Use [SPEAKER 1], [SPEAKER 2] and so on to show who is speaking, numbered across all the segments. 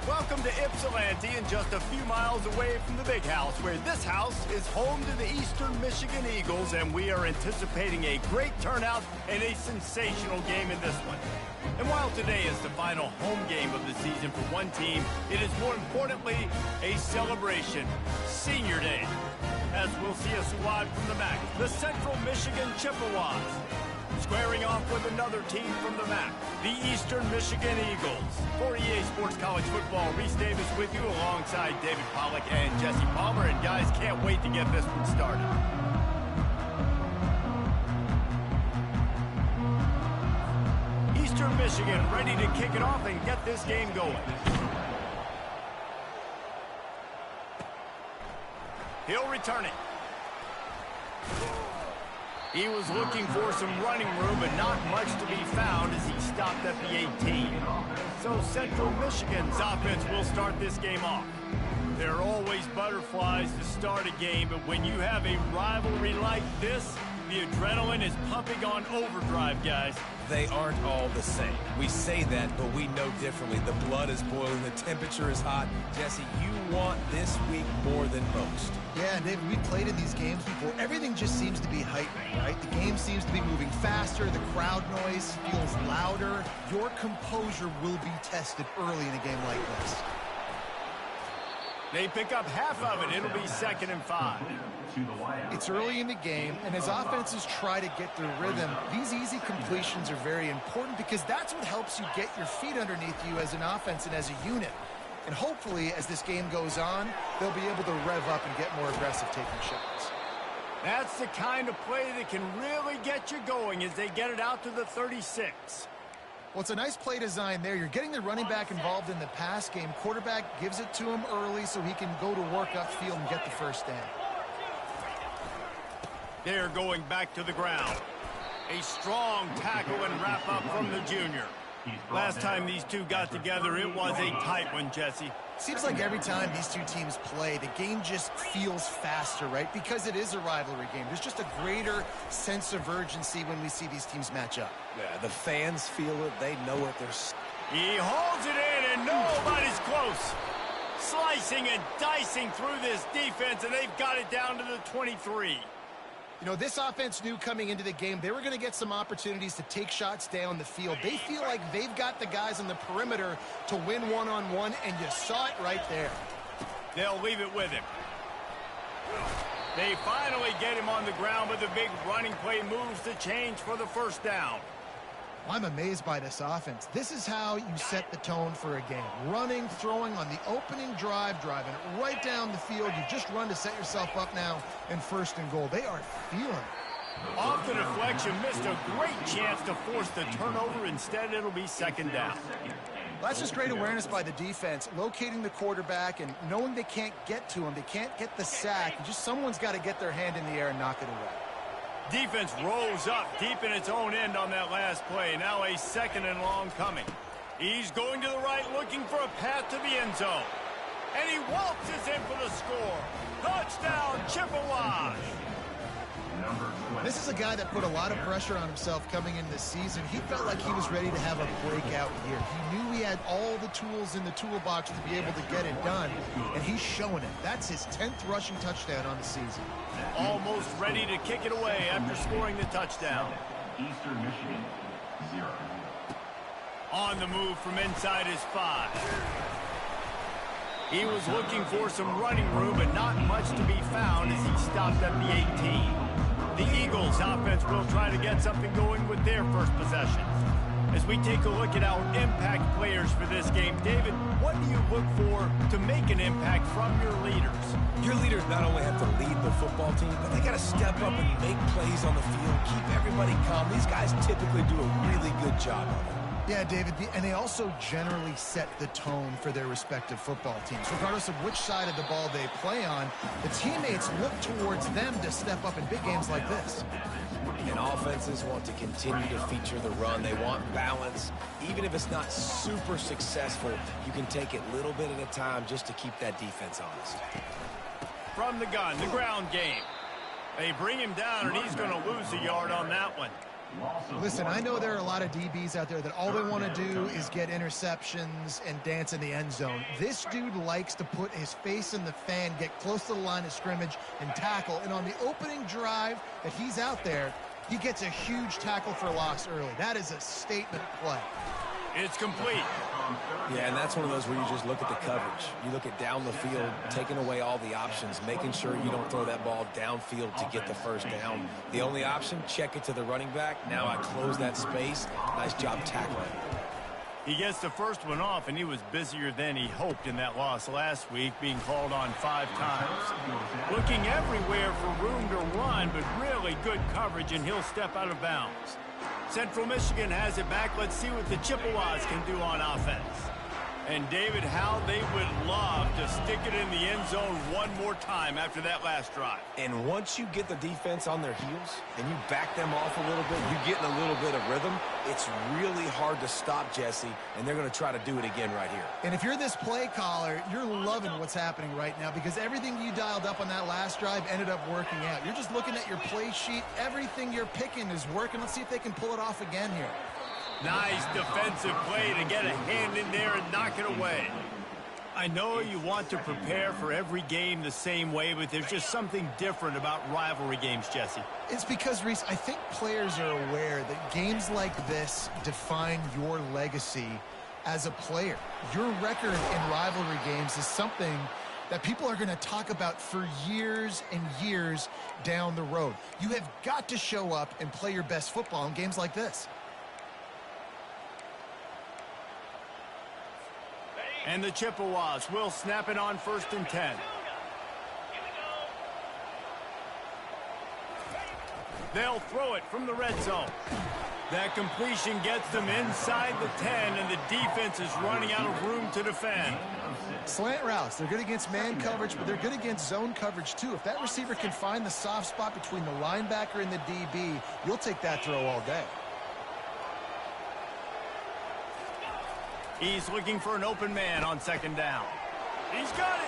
[SPEAKER 1] Welcome to Ypsilanti, and just a few miles away from the big house, where this house is home to the Eastern Michigan Eagles, and we are anticipating a great turnout and a sensational game in this one. And while today is the final home game of the season for one team, it is more importantly a celebration, Senior Day, as we'll see a squad from the MAC, the Central Michigan Chippewas, squaring off with another team from the MAC, the Eastern Michigan Eagles. For EA Sports College Football, Reese Davis with you alongside David Pollack and Jesse Palmer. And guys, can't wait to get this one started. Eastern Michigan ready to kick it off and get this game going. He'll return it. He was looking for some running room, but not much to be found as he stopped at the 18. So Central Michigan's offense will start this game off. There are always butterflies to start a game, but when you have a rivalry like this, the adrenaline is pumping on overdrive, guys.
[SPEAKER 2] They aren't all the same. We say that, but we know differently. The blood is boiling, the temperature is hot. Jesse, you want this week more than most.
[SPEAKER 3] Yeah, David, we played in these games before. Everything just seems to be heightened, right? The game seems to be moving faster. The crowd noise feels louder. Your composure will be tested early in a game like this.
[SPEAKER 1] They pick up half of it. It'll be 2nd and 5.
[SPEAKER 3] It's early in the game, and as offenses try to get their rhythm, these easy completions are very important because that's what helps you get your feet underneath you as an offense and as a unit. And hopefully, as this game goes on, they'll be able to rev up and get more aggressive taking shots.
[SPEAKER 1] That's the kind of play that can really get you going as they get it out to the 36.
[SPEAKER 3] Well, it's a nice play design there. You're getting the running back involved in the pass game. Quarterback gives it to him early so he can go to work upfield and get the first down.
[SPEAKER 1] They're going back to the ground. A strong tackle and wrap up from the junior. Last time these two got together, it was a tight one, Jesse.
[SPEAKER 3] Seems like every time these two teams play, the game just feels faster, right? Because it is a rivalry game. There's just a greater sense of urgency when we see these teams match up.
[SPEAKER 2] Yeah, the fans feel it. They know it.
[SPEAKER 1] He holds it in, and nobody's close. Slicing and dicing through this defense, and they've got it down to the 23.
[SPEAKER 3] You know, this offense knew coming into the game they were going to get some opportunities to take shots down the field. They feel like they've got the guys on the perimeter to win one-on-one, and you saw it right there.
[SPEAKER 1] They'll leave it with him. They finally get him on the ground, but the big running play moves the change for the first down.
[SPEAKER 3] I'm amazed by this offense. This is how you set the tone for a game. Running, throwing on the opening drive, driving it right down the field. You just run to set yourself up now in 1st and goal. They are feeling it.
[SPEAKER 1] Off the deflection, missed a great chance to force the turnover. Instead, it'll be 2nd down.
[SPEAKER 3] Well, that's just great awareness by the defense, locating the quarterback and knowing they can't get to him. They can't get the sack. Just someone's got to get their hand in the air and knock it away.
[SPEAKER 1] Defense rolls up deep in its own end on that last play. Now a 2nd and long coming. He's going to the right, looking for a path to the end zone. And he waltzes in for the score. Touchdown, Chippewas!
[SPEAKER 3] This is a guy that put a lot of pressure on himself coming into this season. He felt like he was ready to have a breakout year. He knew he had all the tools in the toolbox to be able to get it done, and he's showing it. That's his 10th rushing touchdown on the season.
[SPEAKER 1] Almost ready to kick it away after scoring the touchdown.
[SPEAKER 4] Eastern Michigan, 0.
[SPEAKER 1] On the move from inside his 5. He was looking for some running room, but not much to be found as he stopped at the 18. The Eagles offense will try to get something going with their first possession. As we take a look at our impact players for this game, David, what do you look for to make an impact from your leaders?
[SPEAKER 2] Your leaders not only have to lead the football team, but they got to step up and make plays on the field, keep everybody calm. These guys typically do a really good job of it.
[SPEAKER 3] Yeah, David, and they also generally set the tone for their respective football teams. Regardless of which side of the ball they play on, the teammates look towards them to step up in big games like this.
[SPEAKER 2] And offenses want to continue to feature the run. They want balance. Even if it's not super successful, you can take it little bit at a time just to keep that defense honest.
[SPEAKER 1] From the gun, the ground game. They bring him down, and he's going to lose a yard on that one.
[SPEAKER 3] Listen, I know there are a lot of DBs out there that all they want to do is get interceptions and dance in the end zone. This dude likes to put his face in the fan, get close to the line of scrimmage, and tackle. And on the opening drive that he's out there, he gets a huge tackle for loss early. That is a statement play.
[SPEAKER 1] It's complete.
[SPEAKER 2] Yeah, and that's one of those where you just look at the coverage. You look at down the field, taking away all the options, making sure you don't throw that ball downfield to get the first down. The only option, check it to the running back. Now I close that space. Nice job tackling.
[SPEAKER 1] He gets the first one off, and he was busier than he hoped in that loss last week, being called on 5 times. Looking everywhere for room to run, but really good coverage, and he'll step out of bounds. Central Michigan has it back. Let's see what the Chippewas can do on offense. And, David, how they would love to stick it in the end zone one more time after that last drive.
[SPEAKER 2] And once you get the defense on their heels and you back them off a little bit, you get in a little bit of rhythm, it's really hard to stop, Jesse, and they're going to try to do it again right here.
[SPEAKER 3] And if you're this play caller, you're loving what's happening right now because everything you dialed up on that last drive ended up working out. You're just looking at your play sheet. Everything you're picking is working. Let's see if they can pull it off again here.
[SPEAKER 1] Nice defensive play to get a hand in there and knock it away. I know you want to prepare for every game the same way, but there's just something different about rivalry games, Jesse.
[SPEAKER 3] It's because, Reese, I think players are aware that games like this define your legacy as a player. Your record in rivalry games is something that people are going to talk about for years and years down the road. You have got to show up and play your best football in games like this.
[SPEAKER 1] And the Chippewas will snap it on 1st and 10. They'll throw it from the red zone. That completion gets them inside the 10, and the defense is running out of room to defend.
[SPEAKER 3] Slant routes, they're good against man coverage, but they're good against zone coverage too. If that receiver can find the soft spot between the linebacker and the DB, you'll take that throw all day.
[SPEAKER 1] He's looking for an open man on 2nd down. He's got it.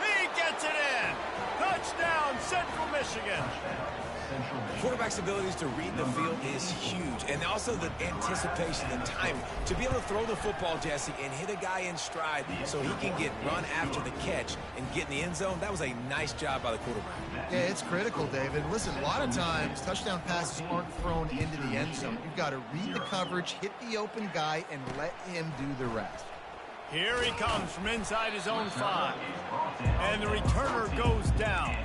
[SPEAKER 1] He gets it in. Touchdown, Central Michigan.
[SPEAKER 2] Quarterback's abilities to read the field is huge, and also the anticipation, the time to be able to throw the football, Jesse, and hit a guy in stride so he can get run after the catch and get in the end zone. That was a nice job by the quarterback.
[SPEAKER 3] Yeah, it's critical, David. Listen, a lot of times touchdown passes aren't thrown into the end zone. You've got to read the coverage, hit the open guy, and let him do the rest.
[SPEAKER 1] Here he comes from inside his own 5. And the returner goes down.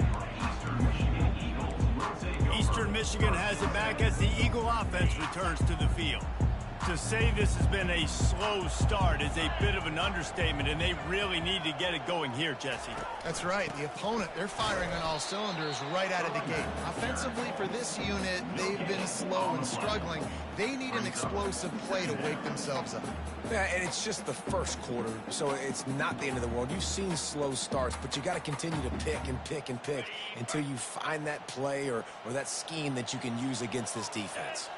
[SPEAKER 1] Eastern Michigan has it back as the Eagle offense returns to the field. To say this has been a slow start is a bit of an understatement, and they really need to get it going here, Jesse.
[SPEAKER 3] That's right. The opponent, they're firing on all cylinders right out of the gate. Offensively, for this unit, they've been slow and struggling. They need an explosive play to wake themselves up.
[SPEAKER 2] Yeah, and it's just the first quarter, so it's not the end of the world. You've seen slow starts, but you got to continue to pick and pick and pick until you find that play or that scheme that you can use against this defense.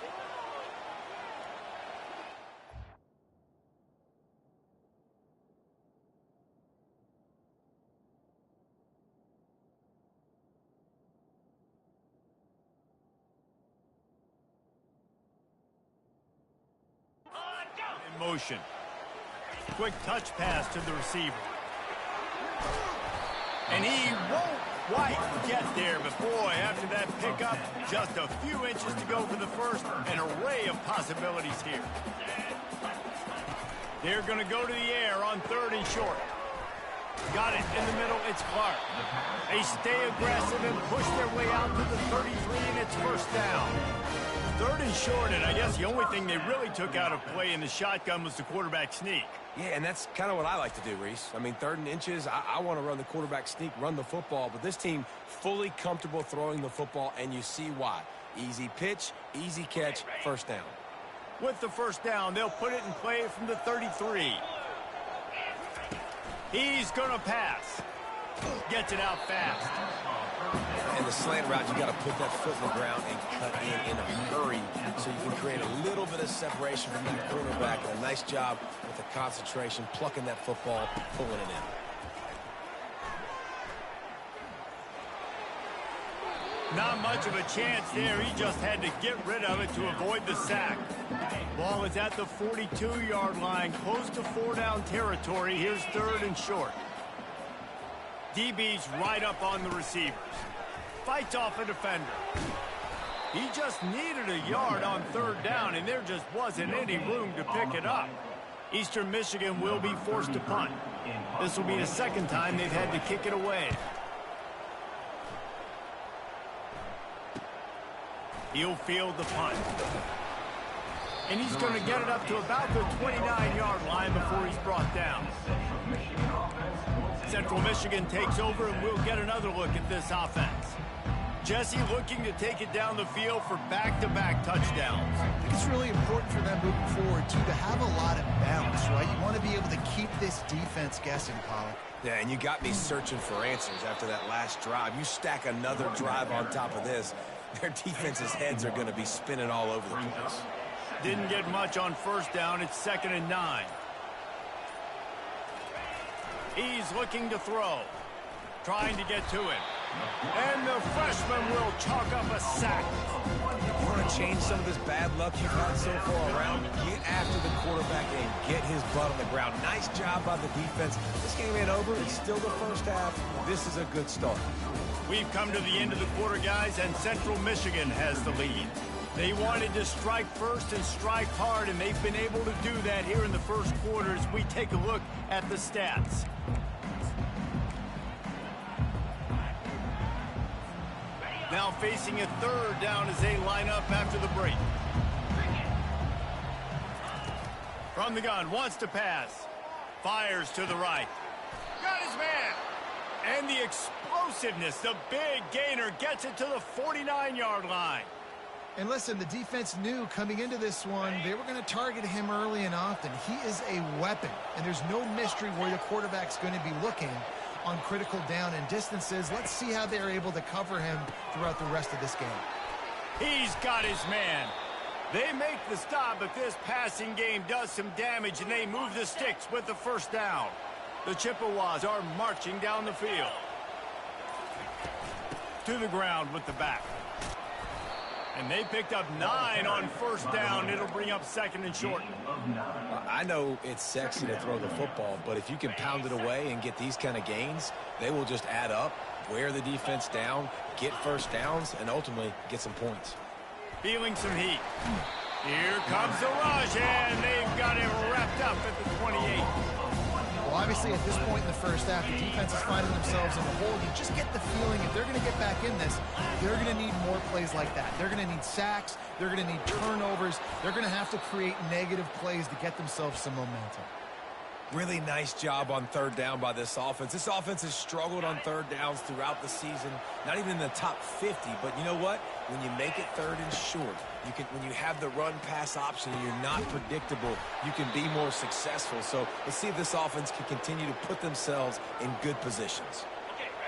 [SPEAKER 1] Motion. Quick touch pass to the receiver. And he won't quite get there, but boy, after that pickup, just a few inches to go for the first. An array of possibilities here. They're going to go to the air on 3rd and short. Got it in the middle. It's Clark. They stay aggressive and push their way out to the 33, and it's 1st down. 3rd and short, and I guess the only thing they really took out of play in the shotgun was the quarterback sneak.
[SPEAKER 2] Yeah, and that's kind of what I like to do, Reese. I mean, 3rd and inches, I want to run the quarterback sneak, run the football, but this team fully comfortable throwing the football, and you see why. Easy pitch, easy catch, 1st down.
[SPEAKER 1] With the 1st down, they'll put it in play from the 33. He's going to pass. Gets it out fast.
[SPEAKER 2] And the slant route, you got to put that foot in the ground and cut in a hurry so you can create a little bit of separation from that quarterback. And a nice job with the concentration, plucking that football, pulling it in.
[SPEAKER 1] Not much of a chance there. He just had to get rid of it to avoid the sack. Ball is at the 42-yard line, close to 4-down territory. Here's 3rd and short. DB's right up on the receivers. Fights off a defender. He just needed a yard on 3rd down, and there just wasn't any room to pick it up. Eastern Michigan will be forced to punt. This will be the 2nd time they've had to kick it away. He'll field the punt. And he's going to get it up to about the 29-yard line before he's brought down. Central Michigan takes over, and we'll get another look at this offense. Jesse looking to take it down the field for back-to-back touchdowns.
[SPEAKER 3] I think it's really important for them moving forward, too, to have a lot of balance, right? You want to be able to keep this defense guessing, Pollack.
[SPEAKER 2] Yeah, and you got me searching for answers after that last drive. You stack another drive on top of this, their defense's heads are going to be spinning all over the place.
[SPEAKER 1] Didn't get much on 1st down. It's 2nd and 9. He's looking to throw. Trying to get to it. And the freshman will chalk up a sack.
[SPEAKER 2] You want to change some of this bad luck you've had so far around? Get after the quarterback and get his butt on the ground. Nice job by the defense. This game ain't over. It's still the 1st half. This is a good start.
[SPEAKER 1] We've come to the end of the quarter, guys, and Central Michigan has the lead. They wanted to strike first and strike hard, and they've been able to do that here in the 1st quarter as we take a look at the stats. Now facing a 3rd down as they line up after the break. From the gun, wants to pass. Fires to the right. Got his man. And the explosiveness, the big gainer gets it to the 49-yard line.
[SPEAKER 3] And listen, the defense knew coming into this one, they were going to target him early and often. He is a weapon, and there's no mystery where the quarterback's going to be looking on critical down and distances. Let's see how they're able to cover him throughout the rest of this game.
[SPEAKER 1] He's got his man. They make the stop, but this passing game does some damage, and they move the sticks with the 1st down. The Chippewas are marching down the field. To the ground with the back. And they picked up 9 on 1st down. It'll bring up 2nd and short.
[SPEAKER 2] I know it's sexy to throw the football, but if you can pound it away and get these kind of gains, they will just add up, wear the defense down, get 1st downs, and ultimately get some points.
[SPEAKER 1] Feeling some heat. Here comes the rush, and they've got him wrapped up at the 28.
[SPEAKER 3] Well, obviously, at this point in the 1st half, the defense is finding themselves in a hole. You just get the feeling if they're going to get back in this, they're going to need more plays like that. They're going to need sacks. They're going to need turnovers. They're going to have to create negative plays to get themselves some momentum.
[SPEAKER 2] Really nice job on 3rd down by this offense. This offense has struggled on 3rd downs throughout the season, not even in the top 50. But you know what? When you make it 3rd and short, when you have the run-pass option and you're not predictable, you can be more successful. So let's see if this offense can continue to put themselves in good positions.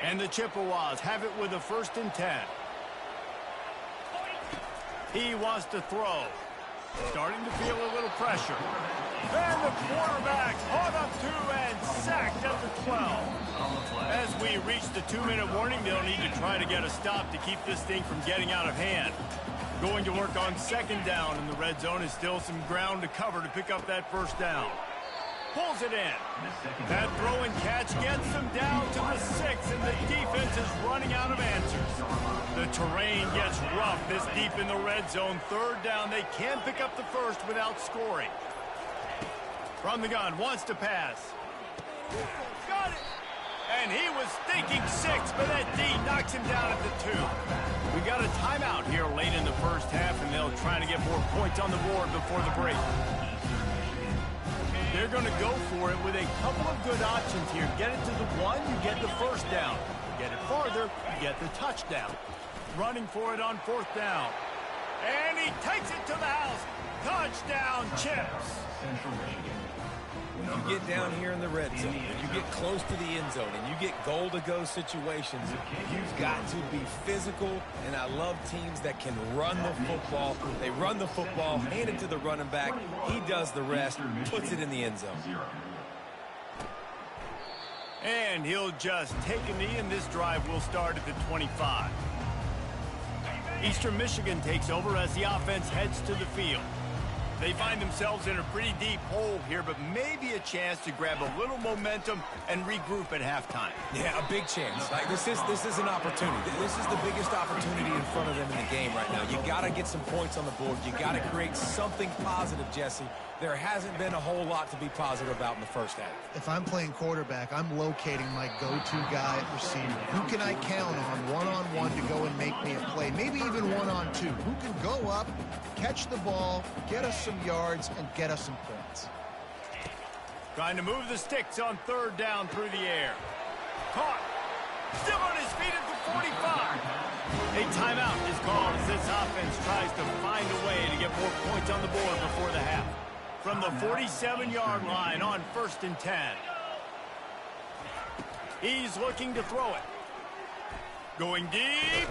[SPEAKER 1] And the Chippewas have it with a 1st and 10. He wants to throw. Starting to feel a little pressure. And the quarterback caught up to and sacked at the 12. As we reach the 2-minute warning, they'll need to try to get a stop to keep this thing from getting out of hand. Going to work on 2nd down in the red zone is still some ground to cover to pick up that 1st down. Pulls it in. That throw and catch gets them down to the 6, and the defense is running out of answers. The terrain gets rough this deep in the red zone. 3rd down, they can pick up the 1st without scoring. From the gun, wants to pass. Got it! And he was thinking 6, but that D knocks him down at the 2. We got a timeout here late in the 1st half, and they'll try to get more points on the board before the break. They're going to go for it with a couple of good options here. Get it to the 1, you get the 1st down. Get it farther, you get the touchdown. Running for it on 4th down. And he takes it to the house. Touchdown, Chips.
[SPEAKER 2] You get down here in the red zone, you get close to the end zone, and you get goal-to-go situations, you've got to be physical, and I love teams that can run the football. They run the football, hand it to the running back, he does the rest, puts it in the end zone.
[SPEAKER 1] And he'll just take a knee, and this drive will start at the 25. Eastern Michigan takes over as the offense heads to the field. They find themselves in a pretty deep hole here, but maybe a chance to grab a little momentum and regroup at halftime.
[SPEAKER 2] Yeah, a big chance. Like this is an opportunity. This is the biggest opportunity in front of them in the game right now. You got to get some points on the board. You got to create something positive, Jesse. There hasn't been a whole lot to be positive about in the first half.
[SPEAKER 3] If I'm playing quarterback, I'm locating my go-to guy at receiver. Who can I count on one-on-one to go and make me a play? Maybe even one-on-two. Who can go up, catch the ball, get us some yards, and get us some points?
[SPEAKER 1] Trying to move the sticks on third down through the air. Caught. Still on his feet at the 45. A timeout is called as this offense tries to find a way to get more points on the board before the half. From the 47-yard line on 1st and 10. He's looking to throw it. Going deep.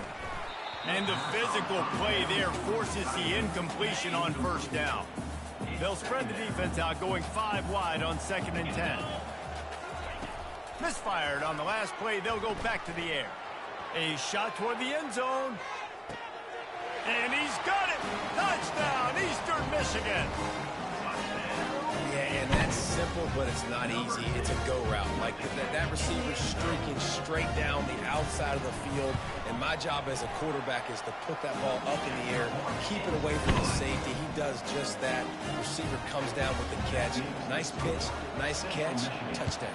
[SPEAKER 1] And the physical play there forces the incompletion on 1st down. They'll spread the defense out, going 5 wide on 2nd and 10. Misfired on the last play. They'll go back to the air. A shot toward the end zone. And he's got it. Touchdown, Eastern Michigan.
[SPEAKER 2] Yeah, and that's simple, but it's not easy. It's a go route. Like that receiver streaking straight down the outside of the field. And my job as a quarterback is to put that ball up in the air, keep it away from the safety. He does just that. The receiver comes down with the catch. Nice pitch, nice catch, touchdown.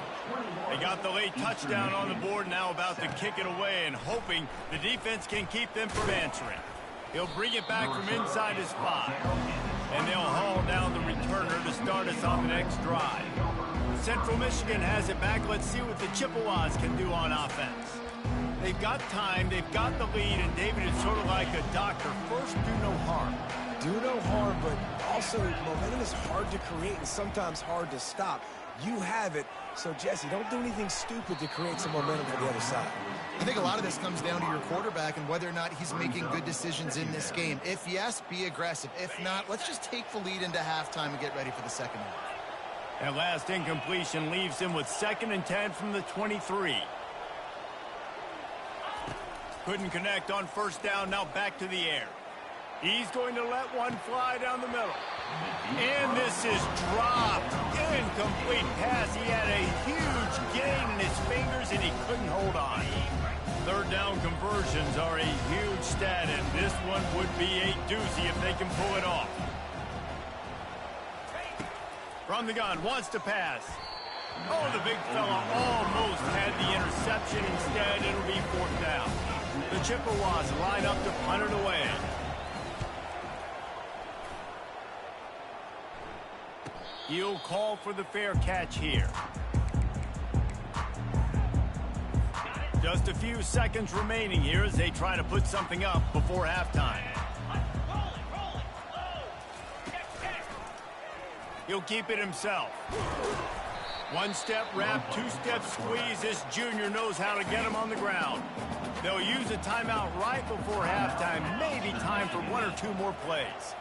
[SPEAKER 1] They got the late touchdown on the board, now about to kick it away and hoping the defense can keep them from answering. He'll bring it back from inside his 5. And they'll haul down the returner to start us on the next drive. Central Michigan has it back. Let's see what the Chippewas can do on offense. They've got time, they've got the lead, and David is sort of like a doctor. First, do no harm.
[SPEAKER 2] Do no harm, but also momentum is hard to create and sometimes hard to stop. You have it, so Jesse, don't do anything stupid to create some momentum for the other side.
[SPEAKER 3] I think a lot of this comes down to your quarterback and whether or not he's making good decisions in this game. If yes, be aggressive. If not, let's just take the lead into halftime and get ready for the second half.
[SPEAKER 1] That last incompletion leaves him with 2nd and 10 from the 23. Couldn't connect on 1st down, now back to the air. He's going to let one fly down the middle. And this is dropped. Incomplete pass. He had a huge gain in his fingers and he couldn't hold on. 3rd down conversions are a huge stat, and this one would be a doozy if they can pull it off. From the gun, wants to pass. Oh, the big fella almost had the interception. Instead, it'll be 4th down. The Chippewas line up to punt it away. He'll call for the fair catch here. Just a few seconds remaining here as they try to put something up before halftime. He'll keep it himself. 1-step wrap, 2-step squeeze. This junior knows how to get him on the ground. They'll use a timeout right before halftime. Maybe time for 1 or 2 more plays.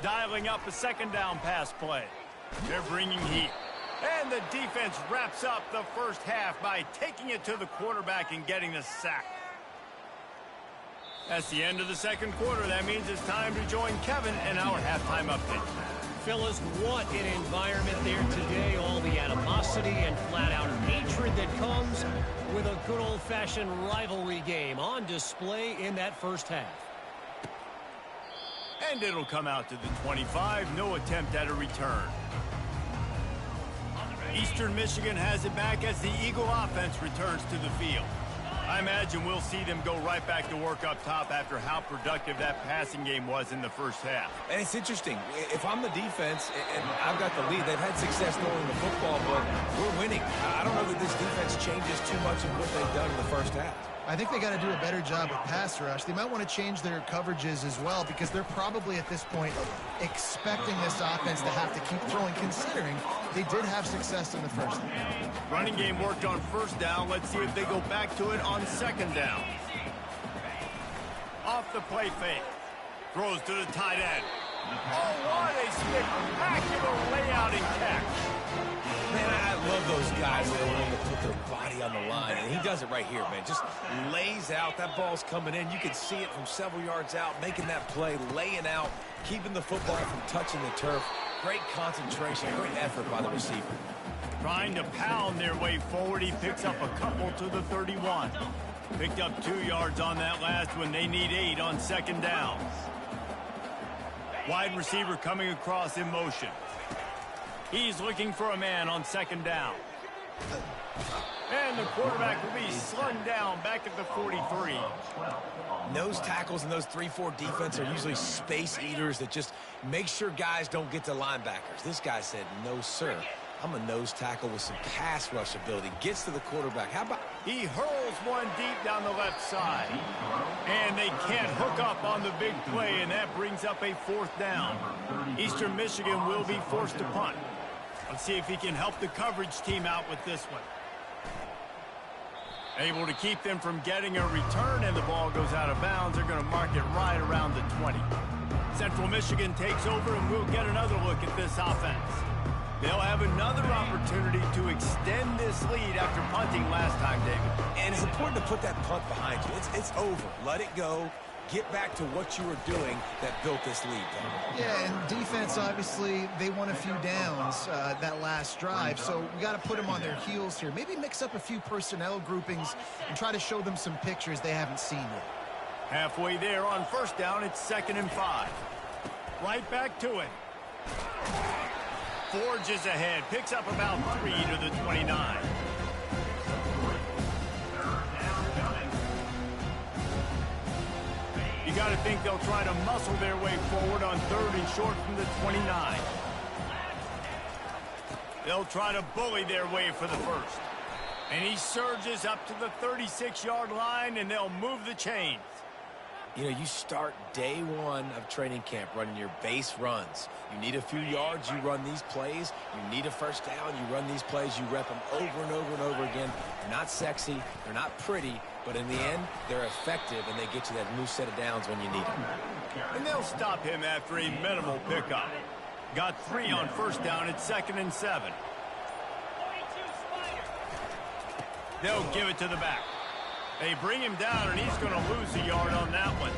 [SPEAKER 1] Dialing up a 2nd down pass play. They're bringing heat. And the defense wraps up the first half by taking it to the quarterback and getting the sack. That's the end of the 2nd quarter. That means it's time to join Kevin and our halftime update.
[SPEAKER 5] Fellas, what an environment there today. All the animosity and flat-out hatred that comes with a good old-fashioned rivalry game on display in that first half.
[SPEAKER 1] And it'll come out to the 25. No attempt at a return. Eastern Michigan has it back as the Eagle offense returns to the field. I imagine we'll see them go right back to work up top after how productive that passing game was in the first half.
[SPEAKER 2] And it's interesting. If I'm the defense and I've got the lead, they've had success throwing the football, but we're winning. I don't know that this defense changes too much of what they've done in the first half.
[SPEAKER 3] I think they got to do a better job with pass rush. They might want to change their coverages as well because they're probably at this point expecting this offense to have to keep throwing, considering they did have success in the first half.
[SPEAKER 1] Running game worked on 1st down. Let's see if they go back to it on 2nd down. Off the play fake. Throws to the tight end. Oh, what a spectacular layout and catch.
[SPEAKER 2] Man, I love those guys that are willing to put their body on the line. And he does it right here, man. Just lays out. That ball's coming in. You can see it from several yards out, making that play, laying out, keeping the football from touching the turf. Great concentration, great effort by the receiver.
[SPEAKER 1] Trying to pound their way forward. He picks up a couple to the 31. Picked up 2 yards on that last one. They need 8 on second downs. Wide receiver coming across in motion. He's looking for a man on second down. And the quarterback will be slung down back at the 43.
[SPEAKER 2] Nose tackles and those 3-4 defense are usually space eaters that just make sure guys don't get to linebackers. This guy said, no, sir. I'm a nose tackle with some pass rush ability. Gets to the quarterback. How about...
[SPEAKER 1] He hurls one deep down the left side. And they can't hook up on the big play, and that brings up a 4th down. Eastern Michigan will be forced to punt. Let's see if he can help the coverage team out with this one. Able to keep them from getting a return, and the ball goes out of bounds. They're going to mark it right around the 20. Central Michigan takes over, and we'll get another look at this offense. They'll have another opportunity to extend this lead after punting last time, David.
[SPEAKER 2] And it's important to put that punt behind you. It's over. Let it go. Get back to what you were doing that built this lead.
[SPEAKER 3] Yeah, and defense, obviously, they won a few downs that last drive, so we got to put them on their heels here. Maybe mix up a few personnel groupings and try to show them some pictures they haven't seen yet.
[SPEAKER 1] Halfway there on first down, it's 2nd and 5. Right back to it. Forges ahead, picks up about 3 to the 29. You got to think they'll try to muscle their way forward on 3rd and short from the 29. They'll try to bully their way for the first. And he surges up to the 36-yard line, and they'll move the chains.
[SPEAKER 2] You know, you start day 1 of training camp running your base runs. You need a few yards, you run these plays. You need a first down, you run these plays. You rep them over and over and over again. They're not sexy, they're not pretty, but in the end, they're effective, and they get you that new set of downs when you need them.
[SPEAKER 1] And they'll stop him after a minimal pickup. Got 3 on first down at 2nd and 7. They'll give it to the back. They bring him down, and he's going to lose a yard on that one.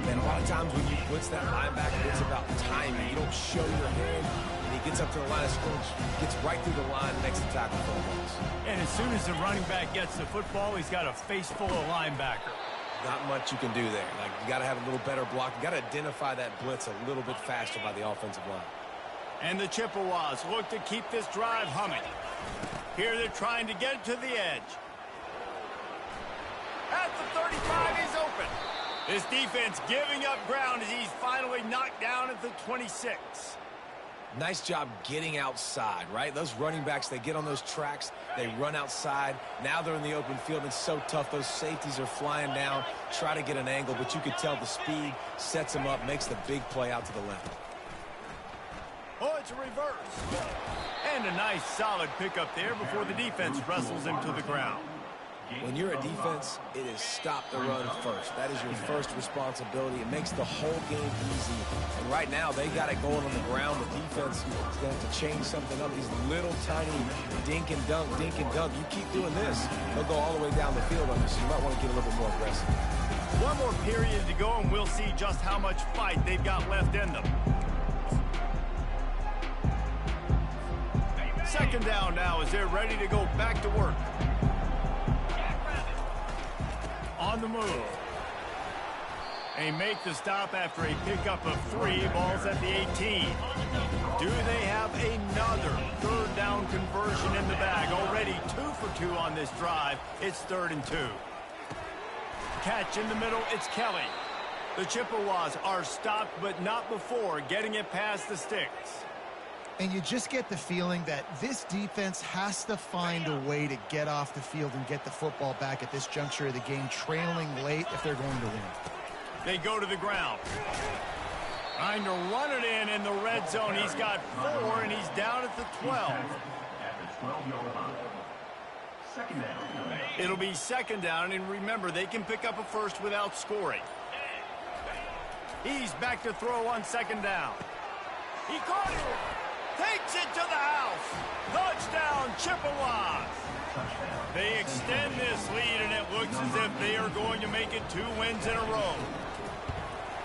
[SPEAKER 2] And a lot of times when you blitz that linebacker, it's about timing. You don't show your hand, and he gets up to the line of scrimmage, gets right through the line, makes the tackle for a loss.
[SPEAKER 1] And as soon as the running back gets the football, he's got a face full of linebacker.
[SPEAKER 2] Not much you can do there. Like, you got to have a little better block. You got to identify that blitz a little bit faster by the offensive line.
[SPEAKER 1] And the Chippewas look to keep this drive humming. Here they're trying to get it to the edge. At the 35, he's open. This defense giving up ground as he's finally knocked down at the 26.
[SPEAKER 2] Nice job getting outside, right? Those running backs, they get on those tracks, they run outside. Now they're in the open field. It's so tough. Those safeties are flying down, try to get an angle, but you could tell the speed sets them up, makes the big play out to the left.
[SPEAKER 1] Oh, it's a reverse. And a nice solid pickup there before the defense wrestles him to the ground.
[SPEAKER 2] When you're a defense, it is stop the run first. That is your first responsibility. It makes the whole game easy. And right now, they got it going on the ground. The defense is going to have to change something up. These little tiny dink and dunk, dink and dunk. You keep doing this, they'll go all the way down the field on you, so you might want to get a little bit more aggressive.
[SPEAKER 1] One more period to go, and we'll see just how much fight they've got left in them. Second down now as they're ready to go back to work. On the move. They make the stop after a pickup of 3. Balls at the 18. Do they have another 3rd down conversion in the bag? Already 2 for 2 on this drive. It's 3rd and 2. Catch in the middle. It's Kelly. The Chippewas are stopped, but not before getting it past the sticks.
[SPEAKER 3] And you just get the feeling that this defense has to find a way to get off the field and get the football back at this juncture of the game, trailing late if they're going to win.
[SPEAKER 1] They go to the ground. Trying to run it in the red zone. He's got 4, and he's down at the 12. It'll be 2nd down, and remember, they can pick up a first without scoring. He's back to throw on second down. He caught it. Takes it to the house. Touchdown, Chippewas. They extend this lead, and it looks as if they are going to make it 2 wins in a row.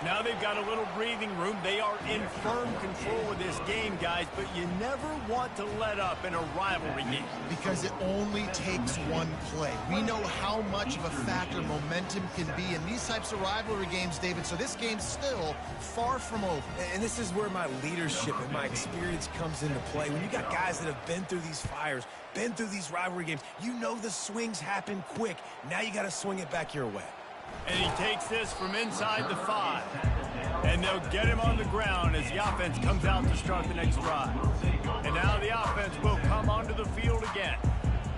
[SPEAKER 1] Now they've got a little breathing room. They are in firm control of this game, guys, but you never want to let up in a rivalry game.
[SPEAKER 3] Because it only takes one play. We know how much of a factor momentum can be in these types of rivalry games, David, so this game's still far from over.
[SPEAKER 2] And this is where my leadership and my experience comes into play. When you got guys that have been through these fires, been through these rivalry games, you know the swings happen quick. Now you got to swing it back your way.
[SPEAKER 1] And he takes this from inside the 5. And they'll get him on the ground as the offense comes out to start the next drive. And now the offense will come onto the field again.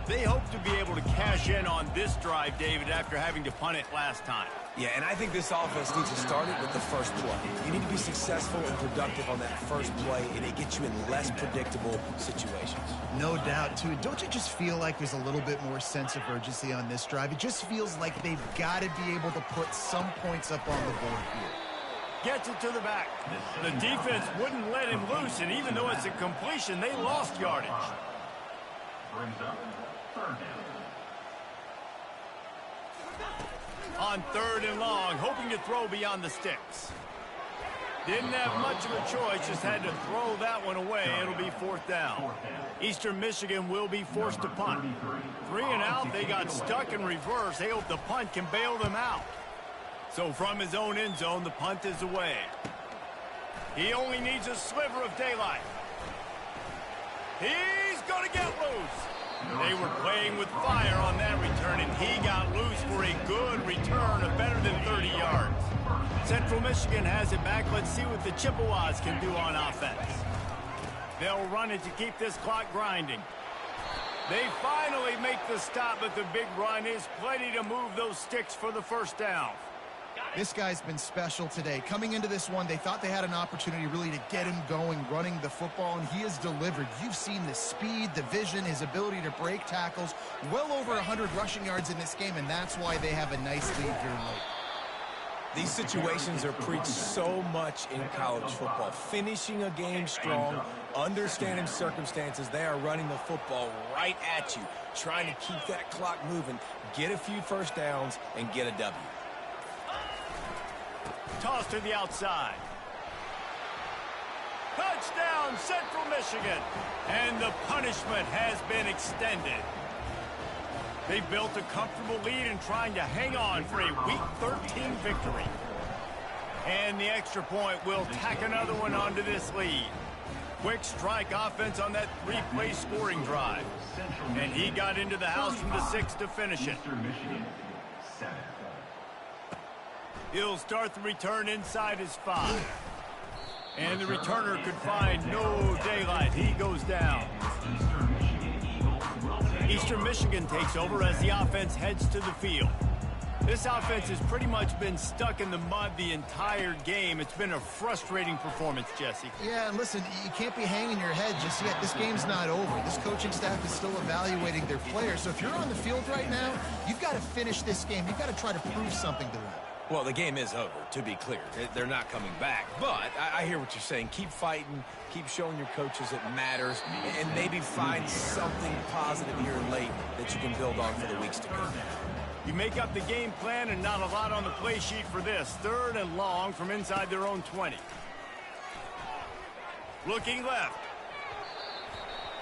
[SPEAKER 1] They hope to be able to cash in on this drive, David, after having to punt it last time.
[SPEAKER 2] Yeah, and I think this offense needs to start it with the first play. You need to be successful and productive on that first play, and it gets you in less predictable situations.
[SPEAKER 3] No doubt, too. Don't you just feel like there's a little bit more sense of urgency on this drive? It just feels like they've got to be able to put some points up on the board here.
[SPEAKER 1] Gets it to the back. The defense wouldn't let him loose, and even though it's a completion, they lost yardage.
[SPEAKER 4] Brings up third down.
[SPEAKER 1] On 3rd and long, hoping to throw beyond the sticks. Didn't have much of a choice, just had to throw that one away. It'll be 4th down. Eastern Michigan will be forced to punt. 3 and out, they got stuck in reverse. They hope the punt can bail them out. So from his own end zone, the punt is away. He only needs a sliver of daylight. He's going to get loose. They were playing with fire on that return, and he got loose for a good return of better than 30 yards. Central Michigan has it back. Let's see what the Chippewas can do on offense. They'll run it to keep this clock grinding. They finally make the stop, but the big run is plenty to move those sticks for the first down.
[SPEAKER 3] This guy's been special today. Coming into this one, they thought they had an opportunity really to get him going, running the football, and he has delivered. You've seen the speed, the vision, his ability to break tackles. Well over 100 rushing yards in this game, and that's why they have a nice lead here late.
[SPEAKER 2] These situations are preached so much in college football. Finishing a game strong, understanding circumstances. They are running the football right at you, trying to keep that clock moving, get a few first downs, and get a W.
[SPEAKER 1] Toss to the outside. Touchdown, Central Michigan. And the punishment has been extended. They've built a comfortable lead and trying to hang on for a Week 13 victory. And the extra point will tack another one onto this lead. Quick strike offense on that 3-play scoring drive. And he got into the house from the 6 to finish it.
[SPEAKER 4] Eastern Michigan, 7.
[SPEAKER 1] He'll start the return inside his 5. And the returner could find no daylight. He goes down. Eastern Michigan takes over as the offense heads to the field. This offense has pretty much been stuck in the mud the entire game. It's been a frustrating performance, Jesse.
[SPEAKER 3] Yeah, and listen, you can't be hanging your head just yet. This game's not over. This coaching staff is still evaluating their players. So if you're on the field right now, you've got to finish this game. You've got to try to prove something to them.
[SPEAKER 2] Well, the game is over, to be clear. They're not coming back. But I hear what you're saying. Keep fighting. Keep showing your coaches it matters. And maybe find something positive here late that you can build on for the weeks to come.
[SPEAKER 1] You make up the game plan and not a lot on the play sheet for this. 3rd and long from inside their own 20. Looking left.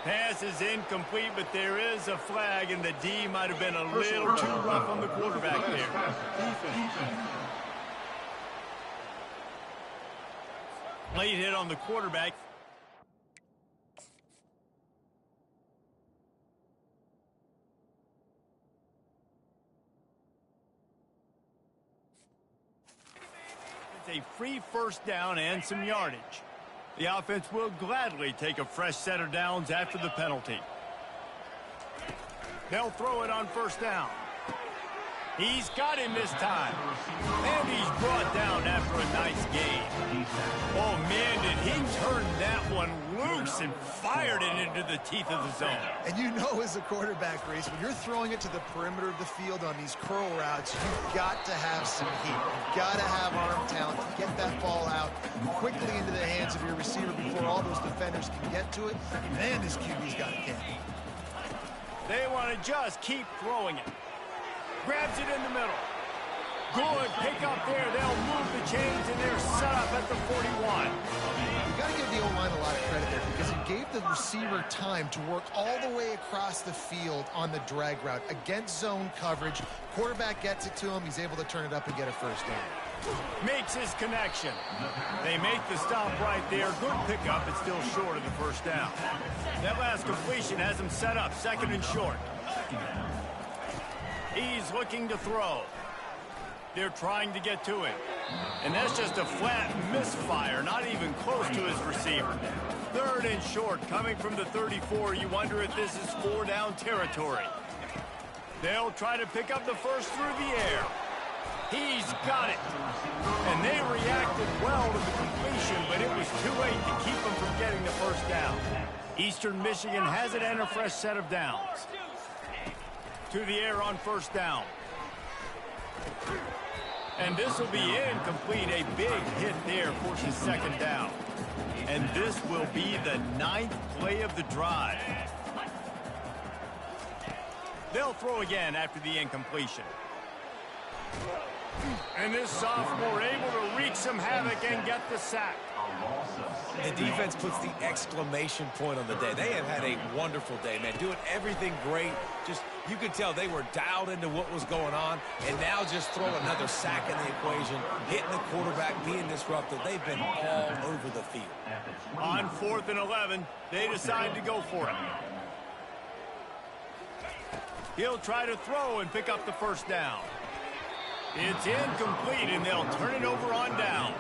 [SPEAKER 1] Pass is incomplete, but there is a flag, and the D might have been a little too rough on the quarterback there. Late hit on the quarterback. It's a free first down and some yardage. The offense will gladly take a fresh set of downs after the penalty. They'll throw it on first down. He's got him this time. And he's brought down after a nice game. Oh, man, did he turn that one loose force and fired it into the teeth of the zone.
[SPEAKER 3] And you know, as a quarterback, Reese, when you're throwing it to the perimeter of the field on these curl routes, you've got to have some heat. You've got to have arm talent to get that ball out quickly into the hands of your receiver before all those defenders can get to it. Man, this QB's got a game.
[SPEAKER 1] They want to just keep throwing it. Grabs it in the middle. Good pick up there. They'll move the chains, and they're set up at the 41.
[SPEAKER 3] You got to give the O-line a lot of credit there because it gave the receiver time to work all the way across the field on the drag route against zone coverage. Quarterback gets it to him. He's able to turn it up and get a first down.
[SPEAKER 1] Makes his connection. They make the stop right there. Good pickup, but still short of the first down. That last completion has him set up, second and short. He's looking to throw. They're trying to get to it. And that's just a flat misfire, not even close to his receiver. Third and short, coming from the 34. You wonder if this is 4-down territory. They'll try to pick up the first through the air. He's got it. And they reacted well to the completion, but it was too late to keep them from getting the first down. Eastern Michigan has it and a fresh set of downs. To the air on first down. And this will be incomplete. A big hit there forces second down. And this will be the 9th play of the drive. They'll throw again after the incompletion. And this sophomore able to wreak some havoc and get the sack.
[SPEAKER 2] The defense puts the exclamation point on the day. They have had a wonderful day, man. Doing everything great. Just, you could tell they were dialed into what was going on. And now just throw another sack in the equation. Hitting the quarterback, being disrupted. They've been all over the field.
[SPEAKER 1] On 4th and 11, they decide to go for it. He'll try to throw and pick up the first down. It's incomplete, and they'll turn it over on downs.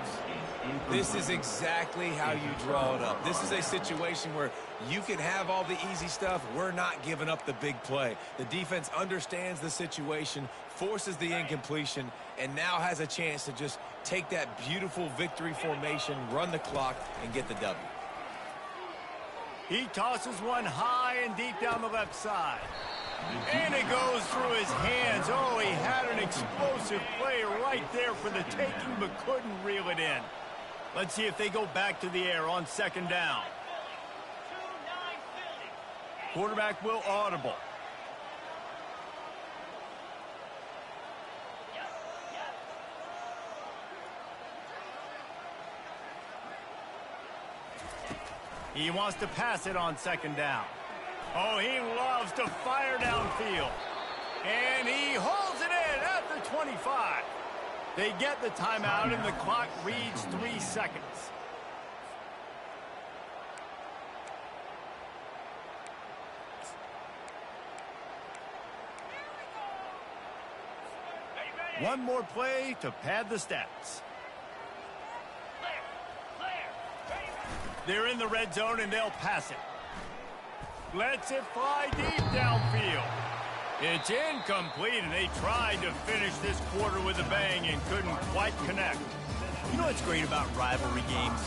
[SPEAKER 2] This is exactly how you draw it up. This is a situation where you can have all the easy stuff. We're not giving up the big play. The defense understands the situation, forces the incompletion, and now has a chance to just take that beautiful victory formation, run the clock, and get the W.
[SPEAKER 1] He tosses one high and deep down the left side. And it goes through his hands. Oh, he had an explosive play right there for the taking, but couldn't reel it in. Let's see if they go back to the air on second down. Quarterback will audible. He wants to pass it on second down. Oh, he loves to fire downfield. And he holds it in at the 25. They get the timeout, and the clock reads 3 seconds. One more play to pad the stats. They're in the red zone, and they'll pass it. Lets it fly deep downfield. It's incomplete, and they tried to finish this quarter with a bang and couldn't quite connect. You know what's great about rivalry games?